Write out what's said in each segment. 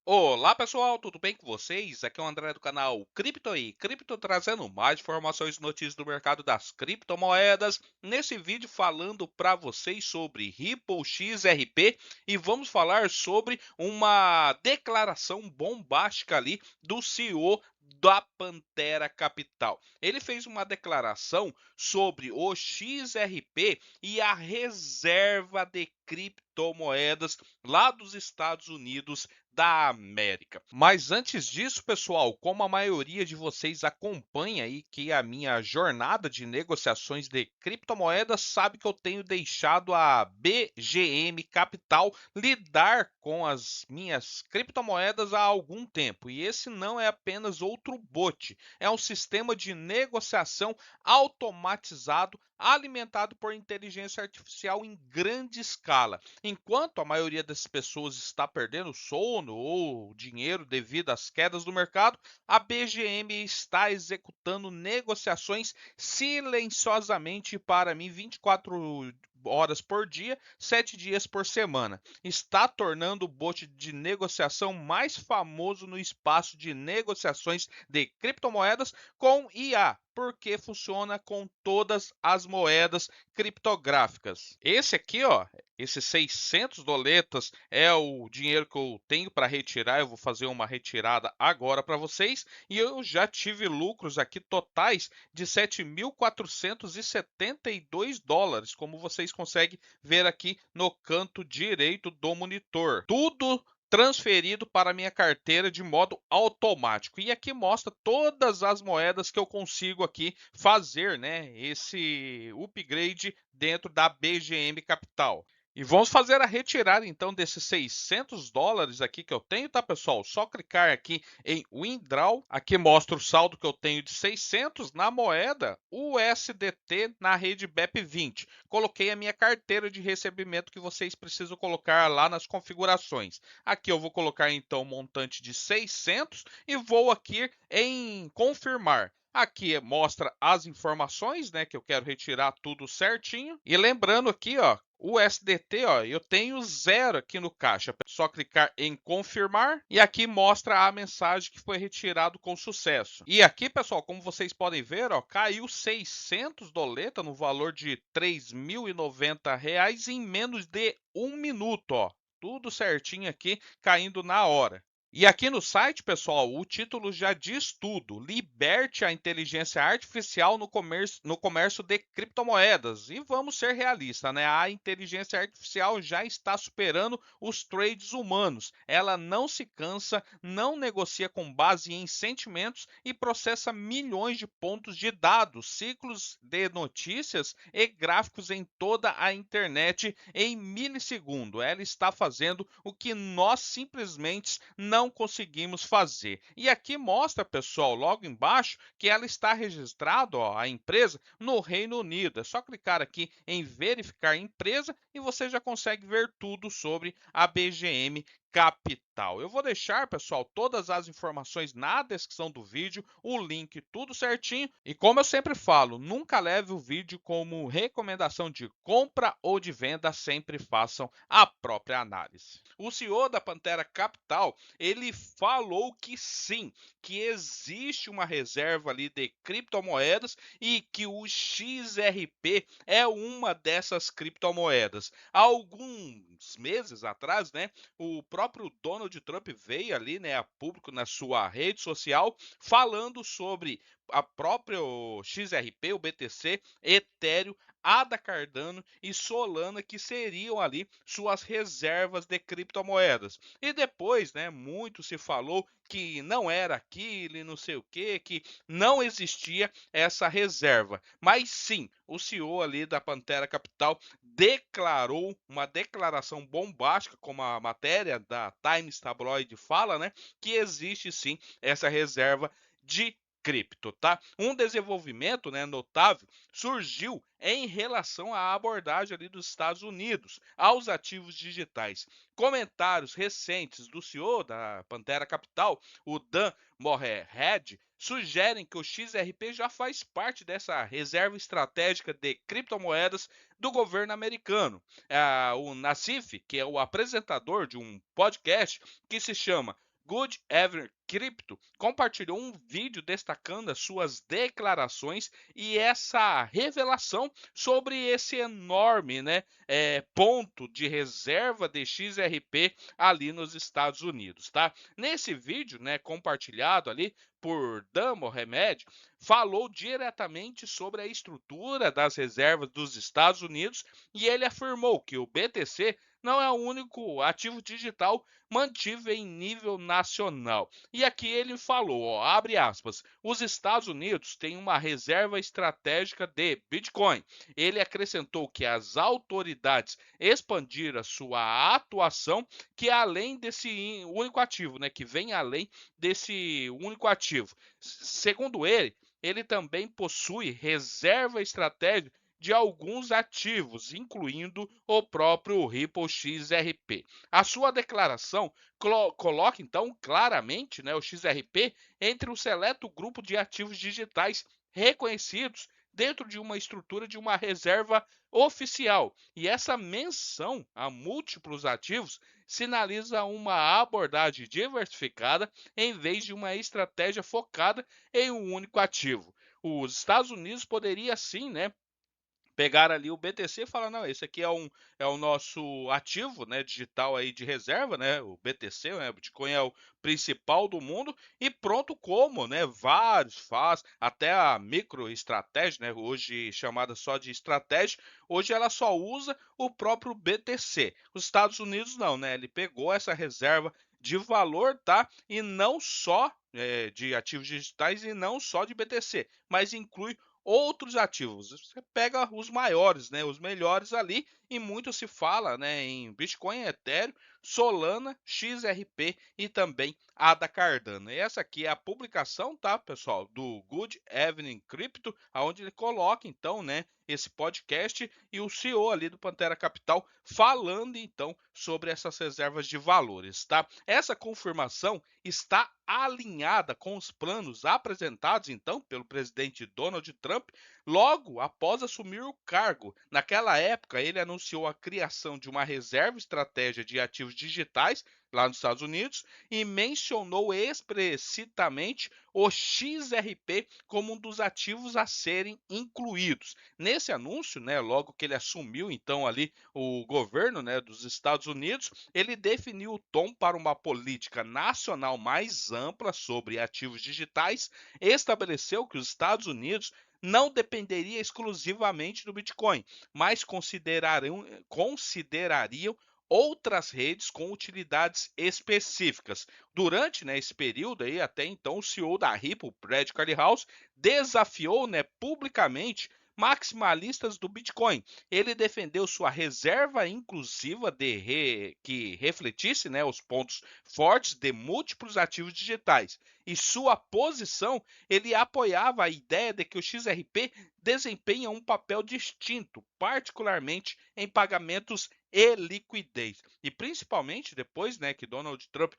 Olá pessoal, tudo bem com vocês? Aqui é o André do canal Cripto aí, Cripto trazendo mais informações e notícias do mercado das criptomoedas. Nesse vídeo falando para vocês sobre Ripple XRP e vamos falar sobre uma declaração bombástica ali do CEO da Pantera Capital. Ele fez uma declaração sobre o XRP e a reserva de criptomoedas lá dos Estados Unidos da América. Mas antes disso, pessoal, como a maioria de vocês acompanha aí que a minha jornada de negociações de criptomoedas, sabe que eu tenho deixado a BGM Capital lidar com as minhas criptomoedas há algum tempo. E esse não é apenas outro bot, é um sistema de negociação automatizado alimentado por inteligência artificial em grande escala. Enquanto a maioria das pessoas está perdendo sono ou dinheiro devido às quedas do mercado, a BGM está executando negociações silenciosamente para mim 24 horas por dia, 7 dias por semana. Está tornando o bot de negociação mais famoso no espaço de negociações de criptomoedas com IA, porque funciona com todas as moedas criptográficas. Esse aqui, ó, esses 600 doletas é o dinheiro que eu tenho para retirar. Eu vou fazer uma retirada agora para vocês. E eu já tive lucros aqui totais de 7.472 dólares, como vocês conseguem ver aqui no canto direito do monitor. Tudo transferido para a minha carteira de modo automático. E aqui mostra todas as moedas que eu consigo aqui fazer, né, esse upgrade dentro da BGM Capital. E vamos fazer a retirada então desses 600 dólares aqui que eu tenho, tá pessoal? Só clicar aqui em Withdraw, aqui mostra o saldo que eu tenho de 600 na moeda USDT na rede BEP20. Coloquei a minha carteira de recebimento que vocês precisam colocar lá nas configurações. Aqui eu vou colocar então o montante de 600 e vou aqui em confirmar. Aqui mostra as informações, né, que eu quero retirar tudo certinho. E lembrando aqui, ó, o USDT, ó, eu tenho zero aqui no caixa. É só clicar em confirmar e aqui mostra a mensagem que foi retirado com sucesso. E aqui, pessoal, como vocês podem ver, ó, caiu 600 doleta no valor de R$ 3.090 em menos de um minuto, ó. Tudo certinho aqui, caindo na hora. E aqui no site, pessoal, o título já diz tudo. Liberte a inteligência artificial no comércio de criptomoedas. E vamos ser realistas, né? A inteligência artificial já está superando os trades humanos. Ela não se cansa, não negocia com base em sentimentos e processa milhões de pontos de dados, ciclos de notícias e gráficos em toda a internet em milissegundo. Ela está fazendo o que nós simplesmente não conseguimos fazer. E aqui mostra, pessoal, logo embaixo, que ela está registrada, ó, a empresa, no Reino Unido. É só clicar aqui em verificar empresa e você já consegue ver tudo sobre a BGM Capital. Eu vou deixar, pessoal, todas as informações na descrição do vídeo, o link tudo certinho. E como eu sempre falo, nunca leve o vídeo como recomendação de compra ou de venda, sempre façam a própria análise. O CEO da Pantera Capital, ele falou que sim, que existe uma reserva ali de criptomoedas e que o XRP é uma dessas criptomoedas. Há alguns meses atrás, né, o próprio Donald Trump veio ali, né, a público na sua rede social falando sobre a própria XRP, o BTC, Ethereum, ADA Cardano e Solana, que seriam ali suas reservas de criptomoedas. E depois, né, muito se falou que não era aquilo e não sei o que não existia essa reserva. Mas sim, o CEO ali da Pantera Capital declarou uma declaração bombástica, como a matéria da Times Tabloid fala, né, que existe sim essa reserva de cripto, tá? Um desenvolvimento, né, notável surgiu em relação à abordagem ali dos Estados Unidos aos ativos digitais. Comentários recentes do CEO da Pantera Capital, o Dan Morehead, sugerem que o XRP já faz parte dessa reserva estratégica de criptomoedas do governo americano. O Nassif, que é o apresentador de um podcast que se chama Good Evening Crypto compartilhou um vídeo destacando as suas declarações e essa revelação sobre esse enorme, ponto de reserva de XRP ali nos Estados Unidos, tá? Nesse vídeo, compartilhado ali por Dan Mohamed, falou diretamente sobre a estrutura das reservas dos Estados Unidos e ele afirmou que o BTC não é o único ativo digital mantido em nível nacional. E aqui ele falou, ó, abre aspas, os Estados Unidos têm uma reserva estratégica de Bitcoin. Ele acrescentou que as autoridades expandiram a sua atuação que é além desse único ativo, que vem além desse único ativo. Segundo ele também possui reserva estratégica de alguns ativos, incluindo o próprio Ripple XRP. A sua declaração coloca então claramente, o XRP entre um seleto grupo de ativos digitais reconhecidos dentro de uma estrutura de uma reserva oficial. E essa menção a múltiplos ativos sinaliza uma abordagem diversificada em vez de uma estratégia focada em um único ativo. Os Estados Unidos poderia sim, pegar ali o BTC e falar, não, esse aqui é o nosso ativo, digital aí de reserva, o BTC, o Bitcoin é o principal do mundo e pronto como, vários faz, até a microestratégia, hoje chamada só de estratégia, hoje ela só usa o próprio BTC. Os Estados Unidos não, ele pegou essa reserva de valor, tá? E não só de ativos digitais e não só de BTC, mas inclui outros ativos. Você pega os maiores, os melhores ali, e muito se fala, em Bitcoin, Ethereum, Solana, XRP e também ADA Cardano. E essa aqui é a publicação, tá, pessoal, do Good Evening Crypto, aonde ele coloca então, esse podcast e o CEO ali do Pantera Capital falando então sobre essas reservas de valores, tá? Essa confirmação está alinhada com os planos apresentados então pelo presidente Donald Trump logo após assumir o cargo. Naquela época, ele anunciou a criação de uma reserva estratégia de ativos digitais lá nos Estados Unidos e mencionou explicitamente o XRP como um dos ativos a serem incluídos. Nesse anúncio, logo que ele assumiu então ali o governo, dos Estados Unidos, ele definiu o tom para uma política nacional mais ampla sobre ativos digitais, estabeleceu que os Estados Unidos não dependeria exclusivamente do Bitcoin, mas considerariam outras redes com utilidades específicas. Durante esse período aí, até então, o CEO da Ripple, Brad House, desafiou publicamente maximalistas do Bitcoin. Ele defendeu sua reserva inclusiva que refletisse os pontos fortes de múltiplos ativos digitais. E sua posição, ele apoiava a ideia de que o XRP desempenha um papel distinto, particularmente em pagamentos e liquidez. E principalmente depois que Donald Trump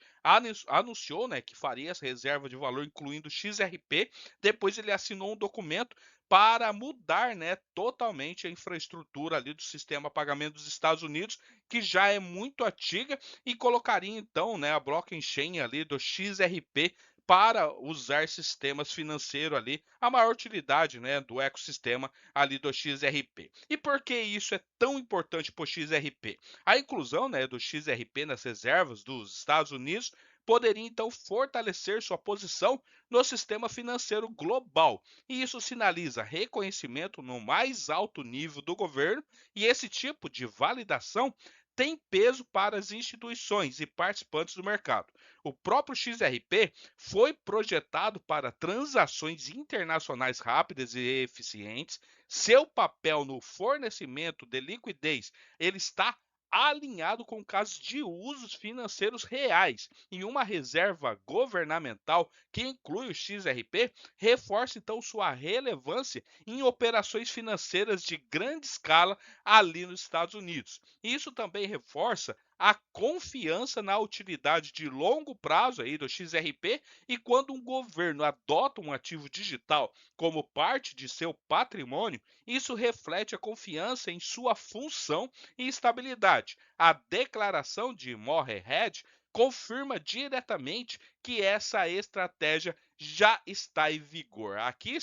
anunciou que faria essa reserva de valor incluindo XRP, depois ele assinou um documento para mudar totalmente a infraestrutura ali do sistema pagamento dos Estados Unidos, que já é muito antiga, e colocaria então a blockchain ali do XRP para usar sistemas financeiros ali, a maior utilidade do ecossistema ali do XRP. E por que isso é tão importante para o XRP? A inclusão do XRP nas reservas dos Estados Unidos poderia então fortalecer sua posição no sistema financeiro global. E isso sinaliza reconhecimento no mais alto nível do governo, e esse tipo de validação tem peso para as instituições e participantes do mercado. O próprio XRP foi projetado para transações internacionais rápidas e eficientes. Seu papel no fornecimento de liquidez, ele está alinhado com casos de usos financeiros reais, e uma reserva governamental que inclui o XRP reforça então sua relevância em operações financeiras de grande escala ali nos Estados Unidos. Isso também reforça a confiança na utilidade de longo prazo aí do XRP, e quando um governo adota um ativo digital como parte de seu patrimônio, isso reflete a confiança em sua função e estabilidade. A declaração de Morehead confirma diretamente que essa estratégia já está em vigor. Aqui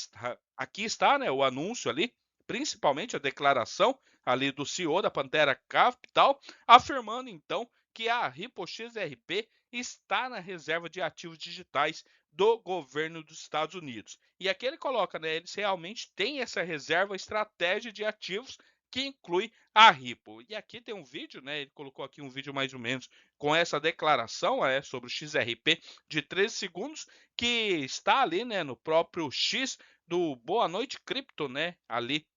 está, né, o anúncio ali, principalmente a declaração ali do CEO da Pantera Capital, afirmando então que a Ripple XRP está na reserva de ativos digitais do governo dos Estados Unidos. E aqui ele coloca, né, eles realmente têm essa reserva estratégia de ativos que inclui a Ripple. E aqui tem um vídeo, né, ele colocou aqui um vídeo mais ou menos com essa declaração sobre o XRP de 13 segundos, que está ali, né, no próprio X do Boa Noite Cripto, né, ali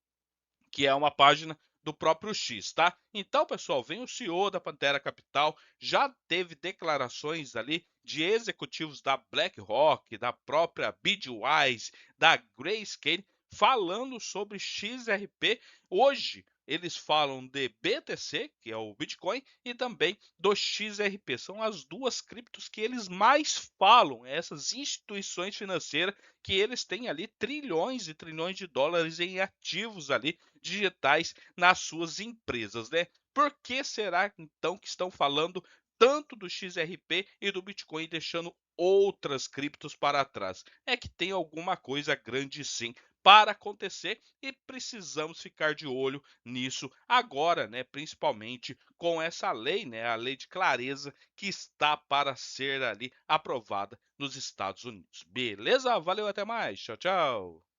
que é uma página do próprio X, tá? Então, pessoal, vem o CEO da Pantera Capital, já teve declarações ali de executivos da BlackRock, da própria Bitwise, da Grayscale, falando sobre XRP. Hoje, eles falam de BTC, que é o Bitcoin, e também do XRP. São as duas criptos que eles mais falam, essas instituições financeiras que eles têm ali trilhões e trilhões de dólares em ativos ali digitais nas suas empresas, né? Por que será então que estão falando tanto do XRP e do Bitcoin, deixando outras criptos para trás? É que tem alguma coisa grande sim para acontecer e precisamos ficar de olho nisso agora, né? Principalmente com essa lei, né? A lei de clareza que está para ser ali aprovada nos Estados Unidos. Beleza? Valeu, até mais. Tchau, tchau.